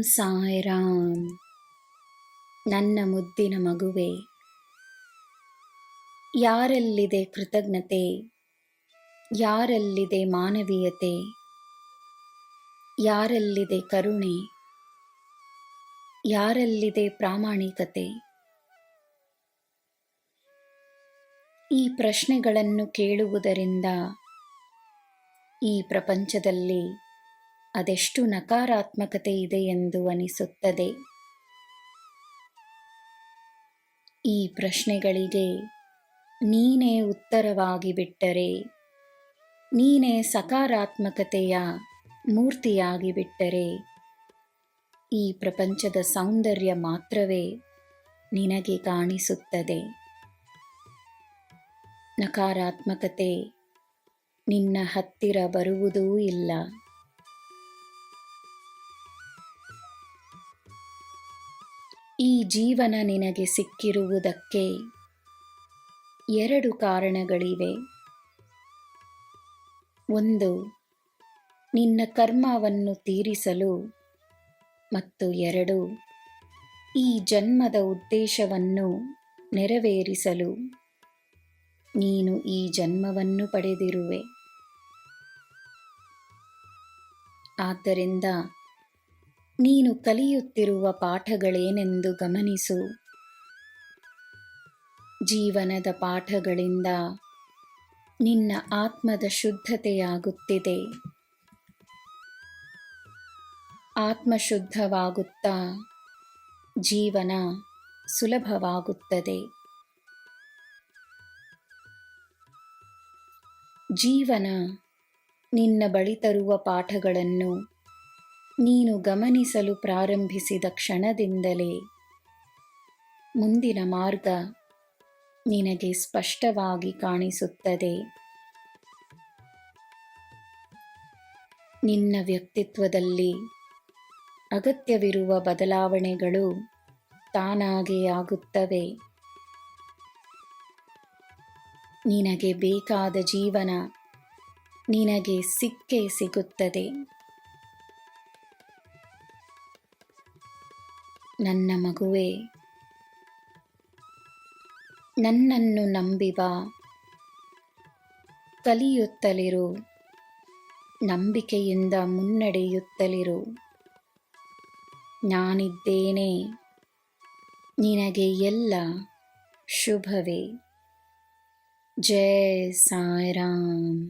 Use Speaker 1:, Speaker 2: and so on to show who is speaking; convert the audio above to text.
Speaker 1: ಸಾಯಿರಾಮ್. ನನ್ನ ಮುದ್ದಿನ ಮಗುವೆ, ಯಾರಲ್ಲಿದೆ ಕೃತಜ್ಞತೆ, ಯಾರಲ್ಲಿದೆ ಮಾನವೀಯತೆ, ಯಾರಲ್ಲಿದೆ ಕರುಣೆ, ಯಾರಲ್ಲಿದೆ ಪ್ರಾಮಾಣಿಕತೆ? ಈ ಪ್ರಶ್ನೆಗಳನ್ನು ಕೇಳುವುದರಿಂದ ಈ ಪ್ರಪಂಚದಲ್ಲಿ ಅದೆಷ್ಟು ನಕಾರಾತ್ಮಕತೆ ಇದೆ ಎಂದು ಅನಿಸುತ್ತದೆ. ಈ ಪ್ರಶ್ನೆಗಳಿಗೆ ನೀನೇ ಉತ್ತರವಾಗಿ ಬಿಟ್ಟರೆ, ನೀನೇ ಸಕಾರಾತ್ಮಕತೆಯ ಮೂರ್ತಿಯಾಗಿ ಬಿಟ್ಟರೆ, ಈ ಪ್ರಪಂಚದ ಸೌಂದರ್ಯ ಮಾತ್ರವೇ ನಿನಗೆ ಕಾಣಿಸುತ್ತದೆ. ನಕಾರಾತ್ಮಕತೆ ನಿನ್ನ ಹತ್ತಿರ ಬರುವುದೂ ಇಲ್ಲ. ಈ ಜೀವನ ನಿನಗೆ ಸಿಕ್ಕಿರುವುದಕ್ಕೆ 2 ಕಾರಣಗಳಿವೆ. 1, ನಿನ್ನ ಕರ್ಮವನ್ನು ತೀರಿಸಲು, ಮತ್ತು 2, ಈ ಜನ್ಮದ ಉದ್ದೇಶವನ್ನು ನೆರವೇರಿಸಲು ನೀನು ಈ ಜನ್ಮವನ್ನು ಪಡೆದಿರುವೆ. ಆದ್ದರಿಂದ ನೀನು ಕಲಿಯುತ್ತಿರುವ ಪಾಠಗಳೇನೆಂದು ಗಮನಿಸು. ಜೀವನದ ಪಾಠಗಳಿಂದ ನಿನ್ನ ಆತ್ಮದ ಶುದ್ಧತೆಯಾಗುತ್ತಿದೆ. ಆತ್ಮ ಶುದ್ಧವಾಗುತ್ತಾ ಜೀವನ ಸುಲಭವಾಗುತ್ತದೆ. ಜೀವನ ನಿನ್ನ ಬಳಿ ತರುವ ಪಾಠಗಳನ್ನು ನೀನು ಗಮನಿಸಲು ಪ್ರಾರಂಭಿಸಿದ ಕ್ಷಣದಿಂದಲೇ ಮುಂದಿನ ಮಾರ್ಗ ನಿನಗೆ ಸ್ಪಷ್ಟವಾಗಿ ಕಾಣಿಸುತ್ತದೆ. ನಿನ್ನ ವ್ಯಕ್ತಿತ್ವದಲ್ಲಿ ಅಗತ್ಯವಿರುವ ಬದಲಾವಣೆಗಳು ತಾನಾಗೇ ಆಗುತ್ತವೆ. ನಿನಗೆ ಬೇಕಾದ ಜೀವನ ನಿನಗೆ ಸಿಕ್ಕೇ ಸಿಗುತ್ತದೆ. ನನ್ನ ಮಗುವೆ, ನನ್ನನ್ನು ನಂಬಿ ಬಾ. ಕಲಿಯುತ್ತಲಿರು, ನಂಬಿಕೆಯಿಂದ ಮುನ್ನಡೆಯುತ್ತಲಿರು. ನಾನಿದ್ದೇನೆ, ನಿನಗೆ ಎಲ್ಲ ಶುಭವೇ. ಜೈ ಸಾಯಿರಾಮ್.